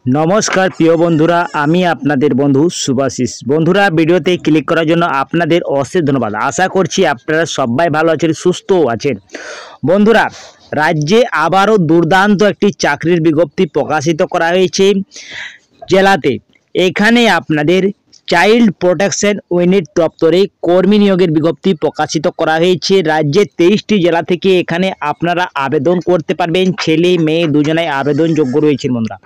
नमस्कार प्रिय बंधुरा आमी आपनादेर बंधु सुभाशिष। बंधुरा भिडियोते क्लिक करार जोन्नो आपनादेर अशेष धन्यवाद। आशा करछि आपनारा सबाई भालो आछेन, सुस्थो आछेन। बंधुरा राज्ये आबारो दुर्दान्त एकटी चाकरिर बिज्ञप्ति प्रकाशित करा हयेछे जेलाते। एखाने आपनादेर चाइल्ड प्रोटेक्शन यूनिट दफ्तरे कर्मी नियोगेर बिज्ञप्ति प्रकाशित करा हयेछे। राज्ये 23टी जेला थेके एखाने आपनारा आवेदन करते पारबेन। छेले मेये दुजोनाई आवेदन योग्य रयेछेन। बंधुरा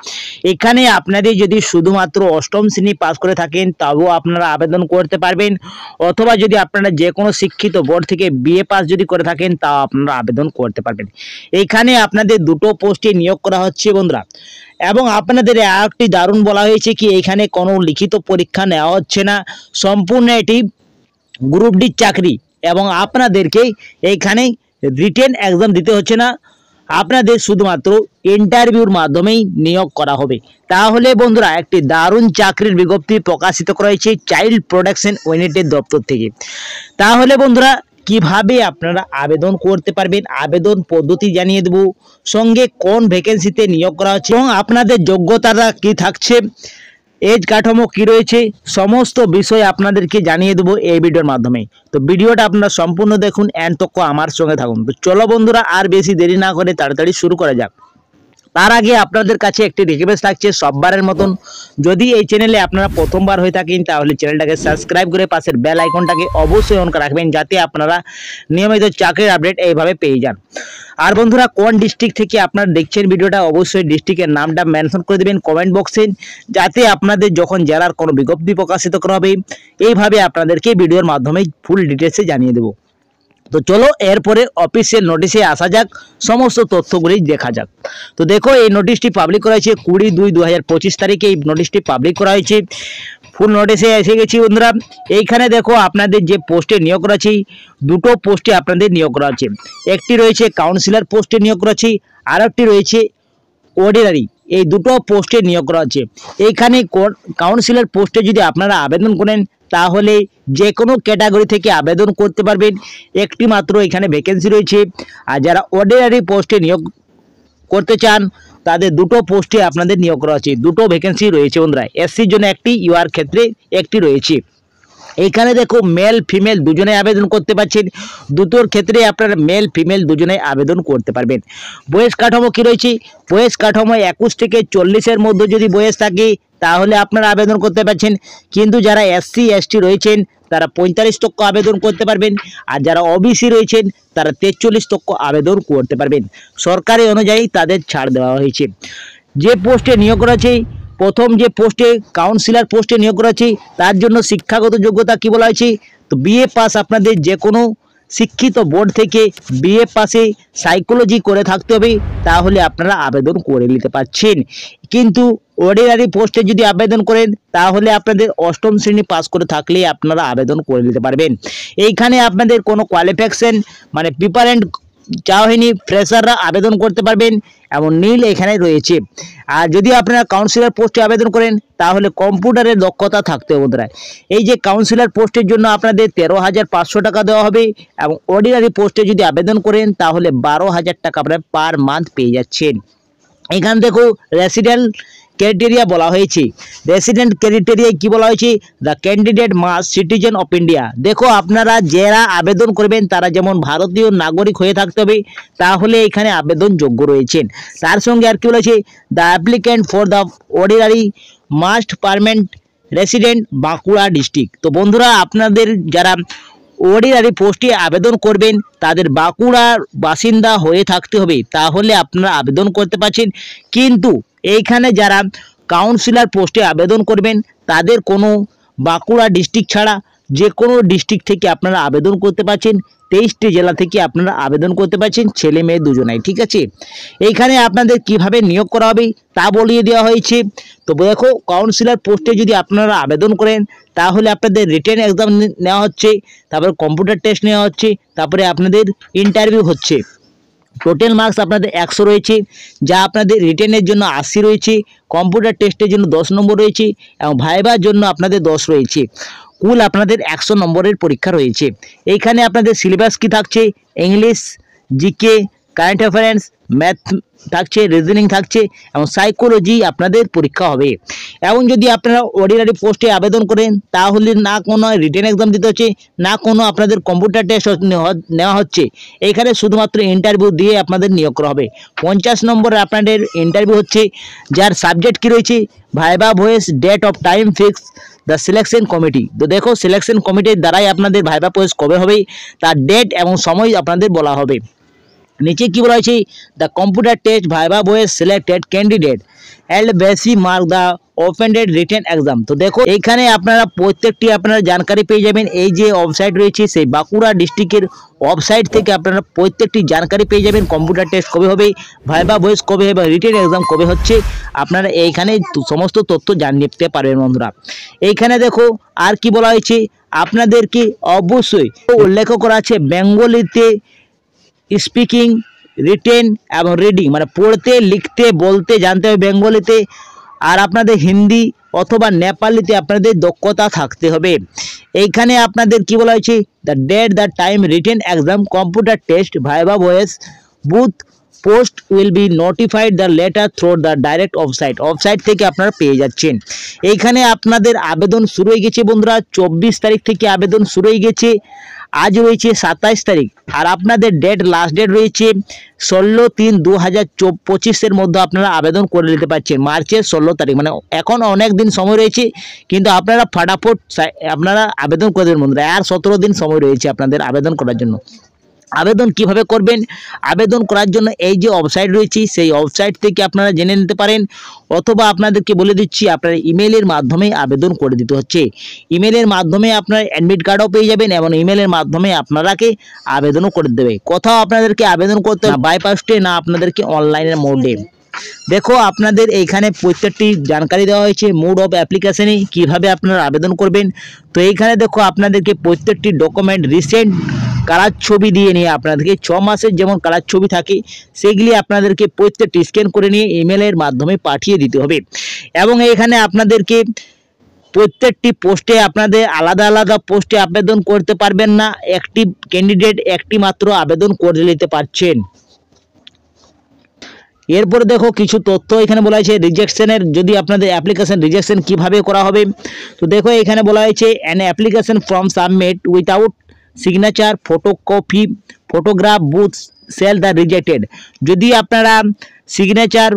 एखाने आपनादेर यदि शुधुमात्र अष्टम श्रेणी पास करे थाकेन ताओ आपनारा आवेदन करते पारबेन, अथवा यदि आपनारा जे कोनो शिक्षित बोर्ड थेके बीए पास यदि करे थाकेन ताओ आपनारा आवेदन करते पारबेन। एखाने आपनादेर दुटो पोस्टे नियोग करा हच्छे बंधुरा। এবং আপনাদের আরেকটি দারুণ বলা হয়েছে কি এখানে কোনো লিখিত পরীক্ষা নেওয়া হচ্ছে না, সম্পূর্ণ এটি গ্রুপ ডি চাকরি এবং আপনাদেরকে এখানে রিটেন এক্সাম দিতে হচ্ছে না, আপনাদের শুধুমাত্র ইন্টারভিউর মাধ্যমেই নিয়োগ করা হবে। তাহলে বন্ধুরা একটি দারুণ চাকরির বিজ্ঞপ্তি প্রকাশিত করা হয়েছে চাইল্ড প্রোটেকশন ইউনিটের দপ্তর থেকে। তাহলে বন্ধুরা কিভাবে আপনারা আবেদন করতে পারবেন, আবেদন পদ্ধতি জানিয়ে দেব, সঙ্গে কোন ভ্যাকেন্সিতে নিয়োগ করা হচ্ছে এবং আপনাদের যোগ্যতাটা কি থাকছে, এজ কাঠামো কি রয়েছে, সমস্ত বিষয় আপনাদেরকে জানিয়ে দেব এই ভিডিওর মাধ্যমে। তো ভিডিওটা আপনারা সম্পূর্ণ দেখুন, এন্ড তক আমার সঙ্গে থাকুন। তো চলো বন্ধুরা আর বেশি দেরি না করে তাড়াতাড়ি শুরু করা যাক। তার আগে আপনাদের কাছে একটি রিকোয়েস্ট থাকছে সববারের মতন, যদি এই চ্যানেলে আপনারা প্রথমবার হয়ে থাকেন তাহলে চ্যানেলটাকে সাবস্ক্রাইব করে পাশের বেল আইকনটাকে অবশ্যই অন করে রাখবেন, যাতে আপনারা নিয়মিত চাকরির আপডেট এইভাবে পেয়ে যান। আর বন্ধুরা কোন ডিস্ট্রিক্ট থেকে আপনারা দেখছেন ভিডিওটা অবশ্যই ডিস্ট্রিক্টের নামটা মেনশন করে দেবেন কমেন্ট বক্সে, যাতে আপনাদের যখন জেলার কোনো বিজ্ঞপ্তি প্রকাশিত করা হবে এইভাবে আপনাদেরকে ভিডিওর মাধ্যমে ফুল ডিটেলসে জানিয়ে দেব। তো চলো এরপরে অফিসিয়াল নোটিশে আসা যাক, সমস্ত তথ্যগুলি দেখা যাক। তো দেখো এই নোটিশটি পাবলিক করা হয়েছে 20/2/2025 তারিখে এই নোটিশটি পাবলিক করা হয়েছে। ফুল নোটিশে এসে গেছি বন্ধুরা। এইখানে দেখো আপনাদের যে পোস্টে নিয়োগ করা আছে, দুটো পোস্টে আপনাদের নিয়োগ করা আছে। একটি রয়েছে কাউন্সিলর পোস্টে নিয়োগ করা আছে, আর একটি রয়েছে অর্ডিনারি। এই দুটো পোস্টে নিয়োগ করা আছে। এইখানে কাউন্সিলর পোস্টে যদি আপনারা আবেদন করেন তাহলে যে কোনো ক্যাটাগরি থেকে আবেদন করতে পারবেন, একটি মাত্র এখানে ভ্যাকেন্সি রয়েছে। আর যারা অর্ডিনারি পোস্টে নিয়োগ করতে চান তাদের দুটো পোস্টে আপনাদের নিয়োগ করা আছে, দুটো ভ্যাকেন্সি রয়েছে বন্ধুরা। এসসির জন্য একটি, ইউআর ক্ষেত্রে একটি রয়েছে। এইখানে দেখো মেল ফিমেল দুজনে আবেদন করতে পারছেন, দুটোর ক্ষেত্রে আপনারা মেল ফিমেল দুজনে আবেদন করতে পারবেন। বয়স কাঠামো কি রয়েছে, বয়স কাঠামো 21 থেকে 40-এর মধ্যে যদি বয়স থাকে তাহলে আপনারা আবেদন করতে পারছেন। কিন্তু যারা এসসি এসটি রয়েছেন তারা 45% আবেদন করতে পারবেন, আর যারা ওবিসি রয়েছেন তারা 43% আবেদন করতে পারবেন। সরকারি অনুযায়ী তাদের ছাড় দেওয়া হয়েছে। যে পোস্টে নিয়োগ করা আছে, প্রথম যে পোস্টে কাউন্সিলর পোস্টে নিয়োগ করা আছে তার জন্য শিক্ষাগত যোগ্যতা কি বলা হয়েছে, তো বিএ পাস আপনাদের যে কোনো শিক্ষিত বোর্ড থেকে বিএ পাসে সাইকোলজি করে থাকতে হবে, তাহলে আপনারা আবেদন করে নিতে পারছেন। কিন্তু অর্ডিনারি পোস্টে যদি আবেদন করেন তাহলে আপনাদের অষ্টম শ্রেণী পাস করে থাকলে আপনারা আবেদন করে নিতে পারবেন। এইখানে আপনাদের কোনো কোয়ালিফিকেশন মানে প্রিপারেন্ট চাওয়া হয়নি, ফ্রেশাররা আবেদন করতে পারবেন এমন নীল এখানে রয়েছে। আর যদি আপনারা কাউন্সিলর পোস্টে আবেদন করেন তাহলে কম্পিউটারের দক্ষতা থাকতে হবে বন্ধুরা। এই যে কাউন্সিলর পোস্টের জন্য আপনাদের 13,500 টাকা দেওয়া হবে, এবং অর্ডিনারি পোস্টে যদি আবেদন করেন তাহলে 12,000 টাকা আপনারা পার মান্থ পেয়ে যাচ্ছেন। এখান দেখো রেসিডেন্ট ক্রাইটেরিয়া বলা হয়েছে। রেসিডেন্ট ক্রাইটেরিয়ায় কি বলা হয়েছে, the candidate must citizen of India. দেখো আপনারা যারা আবেদন করবেন তারা যেমন ভারতীয় নাগরিক হয়ে থাকতে হবে, তাহলে এখানে আবেদন যোগ্য রয়েছেন। তার সঙ্গে আর কি বলেছে, the applicant for the ordinary must permanent resident Bankura district. তো বন্ধুরা আপনাদের যারা অর্ডিনারি পোস্টে আবেদন করবেন তাদের বাঁকুড়ার বাসিন্দা হয়ে থাকতে হবে, তাহলে আপনারা আবেদন করতে পারছেন। কিন্তু এইখানে যারা কাউন্সিলর পোস্টে আবেদন করবেন তাদের কোনো বাঁকুড়া ডিস্ট্রিক্ট ছাড়া যে কোনো ডিস্ট্রিক্ট থেকে আপনারা আবেদন করতে পারছেন। 23টি জেলা থেকে আপনারা আবেদন করতে পারছেন, ছেলে মেয়ে দুজনাই, ঠিক আছে। এইখানে আপনাদের কিভাবে নিয়োগ করা হবে তা বলিয়ে দেওয়া হয়েছে। তো দেখো কাউন্সিলর পোস্টে যদি আপনারা আবেদন করেন তাহলে আপনাদের রিটেন এক্সাম নেওয়া হচ্ছে, তারপরে কম্পিউটার টেস্ট নেওয়া হচ্ছে, তারপরে আপনাদের ইন্টারভিউ হচ্ছে। টোটাল মার্কস আপনাদের 100 রয়েছে, যা আপনাদের রিটেনের জন্য 80 রয়েছে, কম্পিউটার টেস্টের জন্য 10 নম্বর রয়েছে, এবং ভাইবার জন্য আপনাদের 10 রয়েছে। কুল আপনাদের 100 নম্বরের পরীক্ষা রয়েছে। এইখানে আপনাদের সিলেবাস কি থাকছে, English, GK, current affairs, math থাকছে, রিজনিং থাকছে এবং সাইকোলজি আপনাদের পরীক্ষা হবে। এবং যদি আপনারা অর্ডিনারি পোস্টে আবেদন করেন তাহলে না কোনো রিটেন এক্সাম দিতে হচ্ছে, না কোনো আপনাদের কম্পিউটার টেস্ট নেওয়া হচ্ছে। এখানে শুধুমাত্র ইন্টারভিউ দিয়ে আপনাদের নিয়োগ করা হবে। 50 নম্বরে আপনাদের ইন্টারভিউ হচ্ছে, যার সাবজেক্ট কী রয়েছে, viva voce, date of time fix the selection committee. তো দেখো সিলেকশন কমিটির দ্বারাই আপনাদের ভাইবা ভয়েস কবে হবে তার ডেট এবং সময় আপনাদের বলা হবে। নিচে কি বলা হয়েছে, the computer test viva voce selected candidate and বেসি mark the opened written exam. তো দেখো এইখানে আপনারা প্রত্যেকটি আপনারা জানকারি পেয়ে যাবেন। এই যে ওয়েবসাইট রয়েছে সেই বাঁকুড়া ডিস্ট্রিক্টের ওয়েবসাইট থেকে আপনারা প্রত্যেকটি জানকারি পেয়ে যাবেন। কম্পিউটার টেস্ট কবে হবে, ভাইবা ভয়েস কবে হবে, রিটেন এক্সাম কবে হচ্ছে, আপনারা এইখানে সমস্ত তথ্য জানিয়ে নিতে পারবেন বন্ধুরা। এইখানে দেখো আর কি বলা হয়েছে, আপনাদেরকে অবশ্যই উল্লেখ করা আছে বেঙ্গলিতে স্পিকিং, রিটেন এবং রিডিং, মানে পড়তে লিখতে বলতে জানতে হবে বেঙ্গলিতে, আর আপনাদের হিন্দি অথবা নেপালিতে আপনাদের দক্ষতা থাকতে হবে। এইখানে আপনাদের কি বলা হয়েছে, the date, the time, written exam, computer test, viva voce, both post will be notified the letter through the direct website থেকে আপনারা পেয়ে যাচ্ছেন। এইখানে আপনাদের আবেদন শুরু হয়ে গেছে বন্ধুরা, 24 তারিখ থেকে আবেদন শুরু হয়ে গেছে। আজ রয়েছে 27 তারিখ, আর আপনাদের লাস্ট ডেট রয়েছে 16/3/2025 মধ্যে আপনারা আবেদন করে নিতে পারছেন, মার্চের 16 তারিখ। মানে এখন অনেক দিন সময় রয়েছে, কিন্তু আপনারা ফটাফট আপনারা আবেদন করে দেবেন বন্ধুরা। আর 17 দিন সময় রয়েছে আপনাদের আবেদন করার জন্য। আবেদন কিভাবে করবেন, আবেদন করার জন্য এই যে ওয়েবসাইট রয়েছে সেই ওয়েবসাইট থেকে আপনারা জেনে নিতে পারেন, অথবা আপনাদেরকে বলে দিচ্ছি আপনারা ইমেলের মাধ্যমে আবেদন করে দিতে হচ্ছে। ইমেলের মাধ্যমে আপনারা অ্যাডমিট কার্ডও পেয়ে যাবেন এবং ইমেলের মাধ্যমে আপনারাকে আবেদনও করে দেবে। কোথাও আপনাদেরকে আবেদন করতে হবে বাইপাসে, না আপনাদেরকে অনলাইনের মোডে। দেখো আপনাদের এইখানে প্রত্যেকটি জানকারি দেওয়া হয়েছে মোড অফ অ্যাপ্লিকেশনে, কিভাবে আপনারা আবেদন করবেন। তো এইখানে দেখো আপনাদেরকে প্রত্যেকটি ডকুমেন্ট রিসেন্ট কালার ছবি দিয়ে নিয়ে আপনাদেরকে 6 মাসের যেমন কালার ছবি থাকে সেগুলি আপনাদেরকে প্রত্যেকটি স্ক্যান করে নিয়ে ইমেলের মাধ্যমে পাঠিয়ে দিতে হবে। এবং এখানে আপনাদেরকে প্রত্যেকটি পোস্টে আপনাদের আলাদা আলাদা পোস্টে আবেদন করতে পারবেন না, একটি ক্যান্ডিডেট একটি মাত্র আবেদন করে নিতে পারছেন। এরপরে দেখো কিছু তথ্য এখানে বলা হয়েছে রিজেকশনের, যদি আপনাদের অ্যাপ্লিকেশন রিজেকশন কিভাবে করা হবে। তো দেখো এখানে বলা হয়েছে an application form submit without signature photocopy photograph both shall the rejected. যদি আপনারা সিগনেচার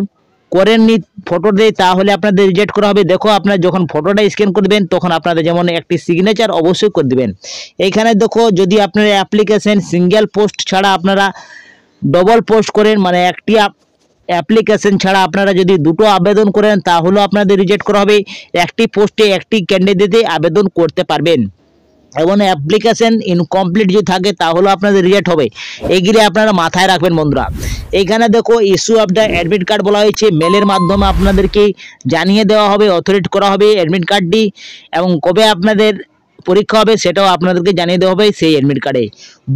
করেননি ফটো দেয় তাহলে আপনাদের রিজেক্ট করা হবে। দেখো আপনারা যখন ফটোটা স্ক্যান করবেন তখন আপনাদের যেমন একটি সিগনেচার অবশ্যই করে দেবেন। এইখানে দেখো যদি আপনারা অ্যাপ্লিকেশন সিঙ্গেল পোস্ট ছাড়া আপনারা ডবল পোস্ট করেন, মানে একটি অ্যাপ্লিকেশন ছাড়া আপনারা যদি দুটো আবেদন করেন তাহলেও আপনাদের রিজেক্ট করা হবে। একটি পোস্টে একটি ক্যান্ডিডেটে আবেদন করতে পারবেন, এবং অ্যাপ্লিকেশন ইনকমপ্লিট যদি থাকে তাহলেও আপনাদের রিজেক্ট হবে। এইগুলি আপনারা মাথায় রাখবেন বন্ধুরা। এইখানে দেখো issue of the admit card বলা হয়েছে, মেলের মাধ্যমে আপনাদেরকে জানিয়ে দেওয়া হবে, অথরিটি করা হবে অ্যাডমিট কার্ডটি, এবং কবে আপনাদের পরীক্ষা হবে সেটাও আপনাদেরকে জানিয়ে দেওয়া হবে সেই অ্যাডমিট কার্ডে।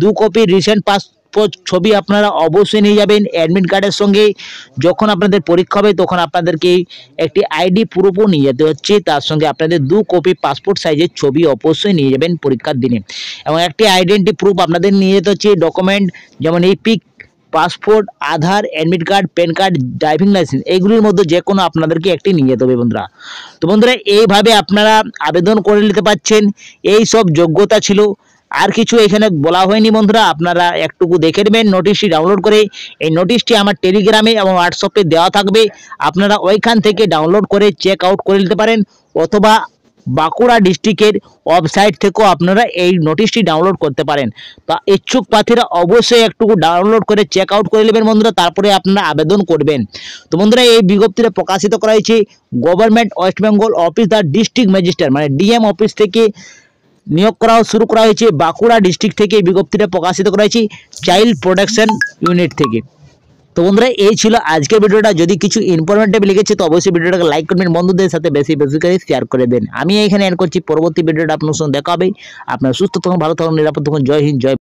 2 কপি রিসেন্ট পাসপোর্ট ছবি আপনারা অবশ্যই নিয়ে যাবেন অ্যাডমিট কার্ডের সঙ্গে। যখন আপনাদের পরীক্ষা হবে তখন আপনাদেরকে একটি আইডি প্রুফও নিয়ে যেতে হচ্ছে, তার সঙ্গে আপনাদের 2 কপি পাসপোর্ট সাইজের ছবি অবশ্যই নিয়ে যাবেন পরীক্ষার দিনে, এবং একটি আইডেন্টি প্রুফ আপনাদের নিয়ে যেতে হচ্ছে ডকুমেন্ট, যেমন এই pic, passport, Aadhaar, admit card, PAN card, driving licence, এইগুলির মধ্যে যে কোনো আপনাদেরকে একটি নিয়ে যেতে হবে বন্ধুরা। তো বন্ধুরা এইভাবে আপনারা আবেদন করে নিতে পারছেন। এই সব যোগ্যতা ছিল, আর কিছু এখানে বলা হয়নি বন্ধুরা। আপনারা একটুকু দেখে নেবেন নোটিশটি ডাউনলোড করে। এই নোটিশটি আমার টেলিগ্রামে এবং হোয়াটসঅ্যাপে দেওয়া থাকবে, আপনারা ওইখান থেকে ডাউনলোড করে চেক আউট করে নিতে পারেন, অথবা বাঁকুড়া ডিস্ট্রিক্টের ওয়েবসাইট থেকেও আপনারা এই নোটিশটি ডাউনলোড করতে পারেন। তো ইচ্ছুক প্রার্থীরা অবশ্যই একটুকু ডাউনলোড করে চেক আউট করে নেবেন বন্ধুরা, তারপরে আপনারা আবেদন করবেন। তো বন্ধুরা এই বিজ্ঞপ্তিটা প্রকাশিত করা হয়েছে government West Bengal office the district magistrate, মানে ডিএম অফিস থেকে নিয়োগ করা শুরু করা হয়েছে। বাঁকুড়া ডিস্ট্রিক্ট থেকে এই বিজ্ঞপ্তিটা প্রকাশিত করা হয়েছে চাইল্ড প্রোটেকশন ইউনিট থেকে। তো বন্ধুরা এই ছিল আজকের ভিডিওটা। যদি কিছু ইনফরমেটিভ লেগেছে তো অবশ্যই ভিডিওটাকে লাইক করবেন, বন্ধুদের সাথে বেশি বেশি করে শেয়ার করে দেন। আমি এখানে এন্ড করছি, পরবর্তী ভিডিওটা আপনার সঙ্গে দেখা হবে। আপনারা সুস্থ থাকুন, ভালো থাকুন, নিরাপদ থাকুন। জয় হিন্দ, জয়